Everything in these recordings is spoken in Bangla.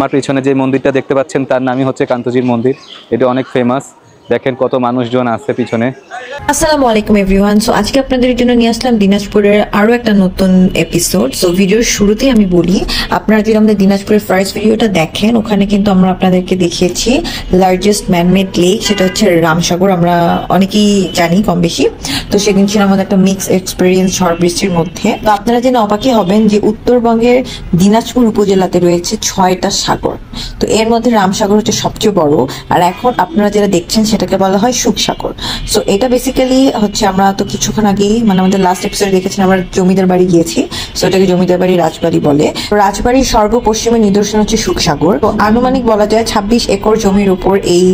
আমার পিছনে যে মন্দিরটা দেখতে পাচ্ছেন তার নামই হচ্ছে কান্তজির মন্দির। এটা অনেক ফেমাস, দেখেন কত মানুষজন আছে পিছনে। আসসালামু আলাইকুম এভরিওয়ান। সো আজকে আপনাদের জন্য নিয়ে আসলাম দিনাজপুরের আরো একটা নতুন এপিসোড। সো ভিডিওর শুরুতেই আমি বলি, আপনারা যদি আমাদের দিনাজপুরের ফার্স্ট ভিডিওটা দেখেন, ওখানে কিন্তু আমরা আপনাদেরকে দেখিয়েছি লার্জেস্ট ম্যানমেড লেক, সেটা হচ্ছে রামসাগর। আমরা অনেকেই জানি কম বেশি। তো সেদিন ছিল আমাদের একটা মিক্স এক্সপিরিয়েন্স ঝড় বৃষ্টির মধ্যে। তো আপনারা জেনে অবাকই হবেন যে উত্তরবঙ্গের দিনাজপুর উপজেলাতে রয়েছে 6টা সাগর। তো এর মধ্যে রামসাগর হচ্ছে সবচেয়ে বড়, আর এখন আপনারা যেটা দেখছেন সেটাকে বলা হয় সুখসাগর। সো এটা বেসিক্যালি হচ্ছে, আমরা তো কিছুক্ষণ আগেই মানে আমাদের লাস্ট এপিসোডে দেখেছেন আমরা জমিদার বাড়ি গিয়েছি। সো এটাকে জমিদার বাড়ি রাজবাড়ি বলে। রাজবাড়ির সর্বপশ্চিমে নিদর্শন হচ্ছে সুখসাগর। তো আনুমানিক বলা যায় 26 একর জমির উপর এই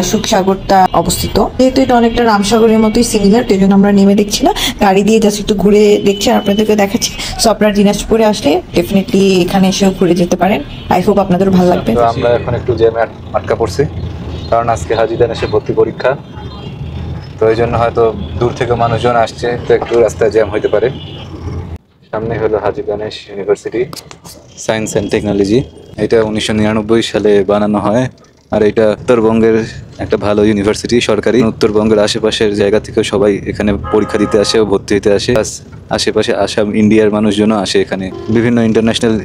সুখসাগরটা অবস্থিত। যেহেতু এটা অনেকটা রামসাগরের মতোই সিমিলার, তো এই জন্য আমরা নেমে দেখছি না, গাড়ি দিয়ে জাস্ট একটু ঘুরে দেখছি আর আপনাদেরকে দেখাচ্ছি। সো আপনারা দিনাজপুরে আসলে ডেফিনেটলি এখানে এসেও ঘুরে যেতে পারেন। আই হোপ আপনাদের ভালো লাগবে। তো আমরা এখন একটু জ্যামে আটকা পড়ছি, কারণ আজকে হাজী দানেশের ভর্তি পরীক্ষা। তো এই জন্য হয়তো দূর থেকে মানুষজন আসছে, তো একটু রাস্তায় জ্যাম হইতে পারে। সামনে হলো Haji Danesh University Science and Technology. এটা 1999 সালে বানানো হয়, আর এটা উত্তরবঙ্গের একটা ভালো ইউনিভার্সিটি, সরকারি। উত্তরবঙ্গের আশেপাশের জায়গা থেকে সবাই এখানে পরীক্ষা দিতে আসে ও ভর্তি হতে আসে। আশেপাশে আসাম ইন্ডিয়ার মানুষজনও আসে এখানে, বিভিন্ন ইন্টারন্যাশনাল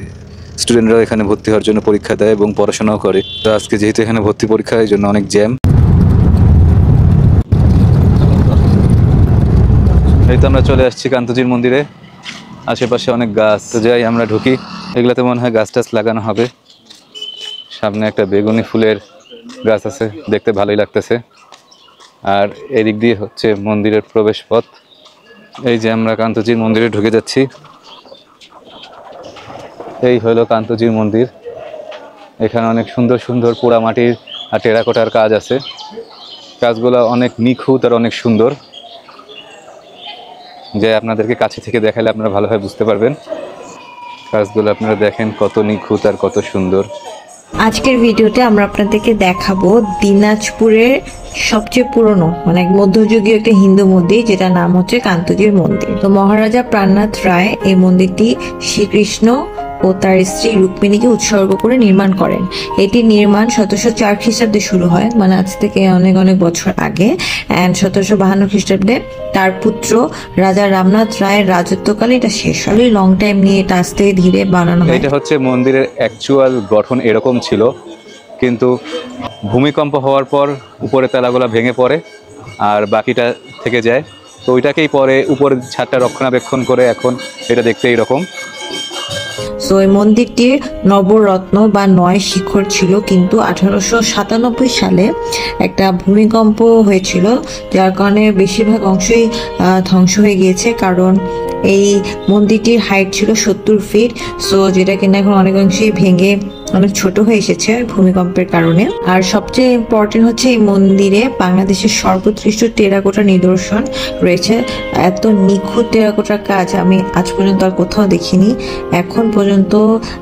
স্টুডেন্টরাও এখানে ভর্তি হওয়ার জন্য পরীক্ষা দেয় এবং পড়াশোনাও করে। তো আজকে যেহেতু এখানে ভর্তি পরীক্ষা, এই জন্য অনেক জ্যাম। এই তো আমরা চলে আসছি কান্তজির মন্দিরে। আশেপাশে অনেক গাছ, তো যাই আমরা ঢুকি। এগুলোতে মনে হয় গাছ টাছ লাগানো হবে। সামনে একটা বেগুনি ফুলের গাছ আছে, দেখতে ভালোই লাগতেছে। আর এদিক দিয়ে হচ্ছে মন্দিরের প্রবেশ পথ। এই যে আমরা কান্তজির মন্দিরে ঢুকে যাচ্ছি। এই হলো কান্তজির মন্দির। এখানে অনেক সুন্দর সুন্দর পোড়ামাটির আর টেরাকোটার কাজ আছে। কাজগুলো অনেক নিখুঁত আর অনেক সুন্দর, যে আপনাদেরকে কাছে থেকে দেখালে আপনারা ভালোভাবে বুঝতে পারবেন। কাজগুলো আপনারা দেখেন কত নিখুঁত আর কত সুন্দর। আজকের ভিডিওতে আমরা আপনাদেরকে দেখাবো দিনাজপুরের সবচেয়ে পুরনো মানে মধ্যযুগীয় একটা হিন্দু মন্দির, যেটা নাম হচ্ছে কান্তজির মন্দির। তো মহারাজা প্রাণনাথ রায় এই মন্দিরটি শ্রীকৃষ্ণ ও তার স্ত্রী রুক্মিণীকে উৎসর্গ করে নির্মাণ করেন। এটি নির্মাণ 1704 খ্রিস্টাব্দে শুরু হয়, মানে আজ থেকে অনেক অনেক বছর আগে। অ্যান্ড 1752 খ্রিস্টাব্দে তার পুত্র রাজা রামনাথ রায়ের রাজত্বকালে এটা শেষ হয়। লং টাইম নিয়ে এটা আস্তে ধীরে বানানো হয়। এটা হচ্ছে মন্দিরের অ্যাকচুয়াল গঠন এরকম ছিল, কিন্তু ভূমিকম্প হওয়ার পর উপরে তালাগুলা ভেঙে পড়ে আর বাকিটা থেকে যায়। তো ওইটাকেই পরে উপরের ছাদটা রক্ষণাবেক্ষণ করে এখন এটা দেখতে এইরকম। সো এই মন্দিরটির নবরত্ন বা 9 শিখর ছিল, কিন্তু 1897 সালে একটা ভূমিকম্প হয়েছিল, যার কারণে বেশিরভাগ অংশই ধ্বংস হয়ে গিয়েছে। কারণ এই মন্দিরটির হাইট ছিল 70 ফিট। সো যেটা কিনা এখন অনেক অংশেই ভেঙে অনেক ছোট হয়ে এসেছে ভূমিকম্পের কারণে। আর সবচেয়ে ইম্পর্টেন্ট হচ্ছে এই মন্দিরে বাংলাদেশের সর্বোৎকৃষ্ট টেরাকোটা নিদর্শন রয়েছে। এত নিখুঁত টেরাকোটার কাজ আমি আজ পর্যন্ত আর কোথাও দেখিনি। এখন পর্যন্ত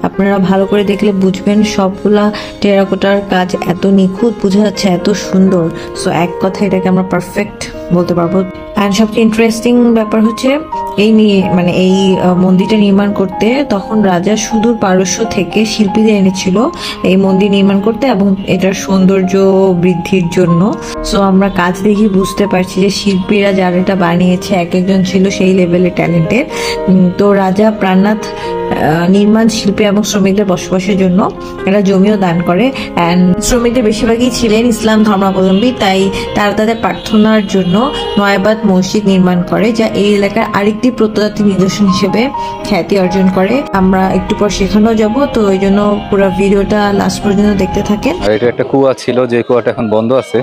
আপনারা ভালো করে দেখলে বুঝবেন, সবগুলা টেরাকোটার কাজ এত নিখুঁত, বোঝা যাচ্ছে এত সুন্দর। সো এক কথা এটাকে আমরা পারফেক্ট বলতে পারবো। অ্যান্ড সবচেয়ে ইন্টারেস্টিং ব্যাপার হচ্ছে এই মন্দিরটা নির্মাণ করতে তখন রাজা সুদূর পারস্য থেকে শিল্পীদের এনেছিল এই মন্দির নির্মাণ করতে এবং এটার সৌন্দর্য বৃদ্ধির জন্য। সো আমরা কাজ দেখি বুঝতে পারছি যে শিল্পীরা যারা এটা বানিয়েছে এক একজন ছিল সেই লেভেলের ট্যালেন্টেড। তো রাজা প্রাণনাথ নির্মাণ শিল্পী এবং শ্রমিকদের বসবাসের জন্য একটা জমিও দান করে। অ্যান্ড শ্রমিকদের বেশিরভাগই ছিলেন ইসলাম ধর্মাবলম্বী, তাই তারা তাদের প্রার্থনার জন্য নয়াবাদ মসজিদ নির্মাণ করে, যা এই এলাকার আরেকটি প্রত্নতাত্ত্বিক নিদর্শন হিসেবে খ্যাতি অর্জন করে। আমরা একটু পর সেখানেও যাব, তো ওই জন্য পুরো ভিডিওটা লাস্ট পর্যন্ত দেখতে থাকেন। আর এটা একটা কুয়া ছিল, যে কুয়াটা এখন বন্ধ আছে।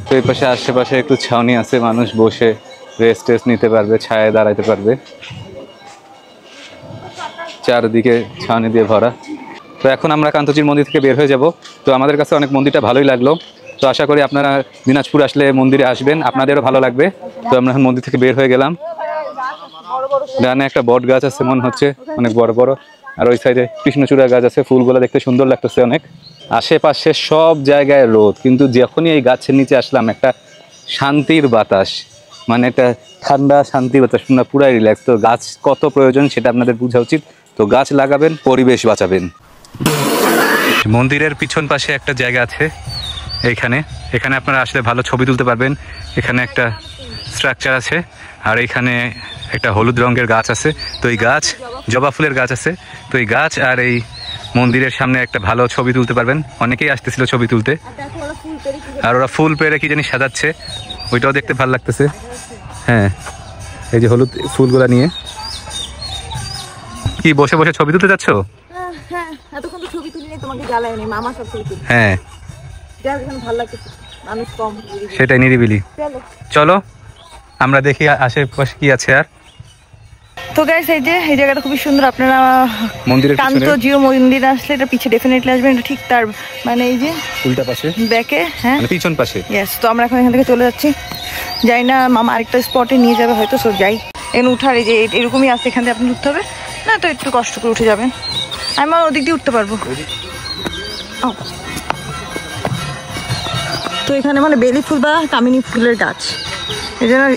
তো এই পাশে আশেপাশে একটু ছাউনি আছে, মানুষ বসে রেস্ট টেস্ট নিতে পারবে, ছায়ায় দাঁড়াইতে পারবে। চারদিকে ছাউনি দিয়ে ভরা। তো এখন আমরা কান্তজির মন্দির থেকে বের হয়ে যাব। তো আমাদের কাছে অনেক মন্দিরটা ভালোই লাগলো, তো আশা করি আপনারা দিনাজপুর আসলে মন্দিরে আসবেন, আপনাদেরও ভালো লাগবে। তো আমরা মন্দির থেকে বের হয়ে গেলাম। ডানে একটা বট গাছ আছে মনে হচ্ছে, অনেক বড় বড়। আর ওই সাইডে কৃষ্ণচূড়া গাছ আছে, ফুলগুলো দেখতে সুন্দর লাগতেছে অনেক। আশেপাশে সব জায়গায় রোদ, কিন্তু যখনই এই গাছের নিচে আসলাম একটা শান্তির বাতাস, মানে একটা ঠান্ডা শান্তির বাতাস, পুরাই রিল্যাক্স। তো গাছ কত প্রয়োজন সেটা আপনাদের বোঝা উচিত। তো গাছ লাগাবেন, পরিবেশ বাঁচাবেন। মন্দিরের পিছন পাশে একটা জায়গা আছে, এখানে এখানে আপনারা আসলে ভালো ছবি তুলতে পারবেন। এখানে একটা স্ট্রাকচার আছে, আর এখানে একটা হলুদ রঙের গাছ আছে। তো এই গাছ জবা ফুলের গাছ আছে। তো এই গাছ আর এই মন্দিরের সামনে একটা ভালো ছবি তুলতে পারবেন। অনেকেই আসতেছিল ছবি তুলতে, আর ওরা ফুল পেরে কি জানি সাজাচ্ছে, ওইটাও দেখতে ভালো লাগতেছে। হ্যাঁ, এই যে হলুদ ফুলগুলা নিয়ে কি বসে বসে ছবি তুলতে যাচ্ছ? হ্যাঁ, এতক্ষণ তো ছবি তুলিনি, তোমাকে জ্বালায়নি, মামা সব ছবি তুলি। হ্যাঁ, ভালো লাগতেছে, মানুষ কম। সেটাই, নিরিবিলি। চলো আমরা দেখি আশেপাশে কি আছে। আর তো গাইস, এই জায়গাটা খুবই সুন্দর। আপনারা মন্দিরের কান্তজিও মন্দির আসলে এটা পিছে ডেফিনেটলি আসবেন। এটা ঠিক তার মানে এই যে উল্টা পাশে ব্যাকে, হ্যাঁ মানে পিছন পাশে। ইয়েস, তো আমরা এখন এখান থেকে চলে যাচ্ছি। যাই না, মামা আরেকটা স্পটে নিয়ে যাবে হয়তো। সো যাই, এখানে উঠার এই যে এরকমই আছে, এখান থেকে আপনি উঠতে হবে না, তো একটু কষ্ট করে উঠে যাবেন। আমি আমার ওদিক দিয়ে উঠতে পারবো। তো এখানে মানে বেলি ফুল বা কামিনী ফুলের গাছ,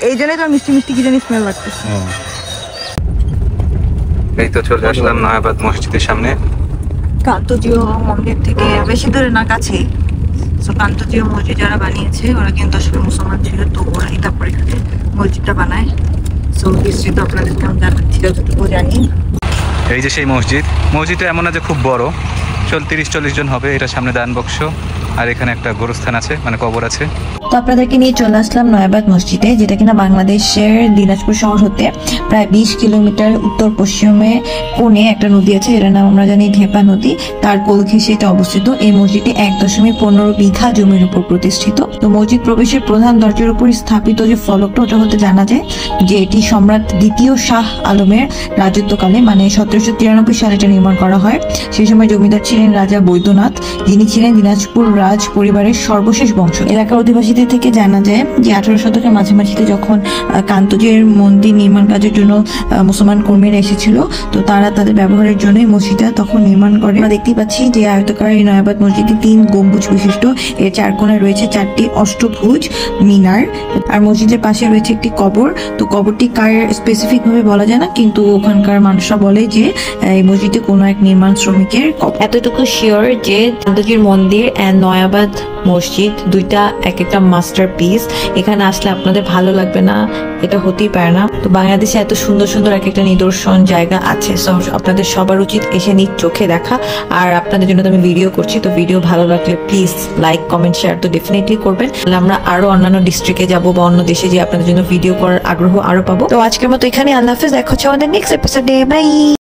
এই জন্যই তো মিষ্টি মিষ্টি কি জানি স্মেল লাগতেছে। এই তো চলে আসলাম নয়াবাদ মসজিদের সামনে। কান্তজিও মন্দির থেকে বেশি দূরে না, কাছেই। তো কান্তজিও মসজিদ যারা বানিয়েছে ওরা কিন্তু আসলে মুসলমান ছিল, তো ওরাই তারপর এখানে মসজিদটা বানায়। সো হিস্ট্রি তো আপনাদেরকে আমি জানাচ্ছি যতটুকু জানি। এই যে সেই মসজিদ। মসজিদটা এমন না যে খুব বড়, 30-40 জন হবে। এটা সামনে দান বক্স, আর এখানে একটা গোরস্থান আছে, মানে কবর আছে। তো আপনাদেরকে নিয়ে চলে আসলাম নয়াবাদ মসজিদে, যেটা কিনা বাংলাদেশের দিনাজপুর শহর হতে প্রায় 20 কিলোমিটার উত্তর পশ্চিমে কোণে একটা নদী আছে, যেটার নাম আমরা জানি ঢেপা নদী। তার কোল ঘেঁষে এটা অবস্থিত। এই মসজিদটি 1.15 বিঘা জমির উপর প্রতিষ্ঠিত। তো মসজিদ প্রবেশের প্রধান দরজার উপর স্থাপিত যে ফলকটা, ওটা হতে জানা যায় যে এটি সম্রাট দ্বিতীয় শাহ আলমের রাজত্বকালে, মানে 1793 সালে এটা নির্মাণ করা হয়। সেই সময় জমিদার ছিলেন রাজা বৈদ্যনাথ, যিনি ছিলেন দিনাজপুর রাজ পরিবারের সর্বশেষ বংশ। এলাকার অধিবাসীদের থেকে জানা যায় যে 18 শতকের মাঝামাঝিতে যখন কান্তজির মন্দির নির্মাণ কাজের জন্য মুসলমান কর্মীরা এসেছিল, তো তারা তাদের ব্যবহারের জন্য এই মসজিদটা তখন নির্মাণ করে। আমরা দেখতে পাচ্ছি যে আয়তাকার এই নয়াবাদ মসজিদটি 3 গম্বুজ বিশিষ্ট। এর 4 কোণায় রয়েছে 4টি অষ্টভুজ মিনার, আর মসজিদের পাশে রয়েছে একটি কবর। তো কবরটি কার স্পেসিফিক ভাবে বলা যায় না, কিন্তু ওখানকার মানুষরা বলে যে এই মসজিদে কোনো এক নির্মাণ শ্রমিকের কবর। এতটুকু শিওর যে কান্তজির মন্দির এন্ড নয়াবাদ মসজিদ দুইটা এক একটা মাস্টারপিস। এখানে আসলে আপনাদের ভালো লাগবে না, এটা হতেই পারে না। তো বাংলাদেশে এত সুন্দর সুন্দর এক একটা নিদর্শন জায়গা আছে, সো আপনাদের সবার উচিত এসে নিজ চোখে দেখা। আর আপনাদের জন্য তো আমি ভিডিও করছি, তো ভিডিও ভালো লাগলে প্লিজ লাইক, কমেন্ট, শেয়ার তো ডেফিনেটলি করবেন। তাহলে আমরা আরো অন্যান্য ডিস্ট্রিক্টে যাব বা অন্য দেশে যে আপনাদের জন্য ভিডিও করার আগ্রহ আরো পাবো। তো আজকের মতো এখানে, আল্লাহ হাফেজ, দেখা হচ্ছে আমাদের নেক্সট এপিসোডে। বাই।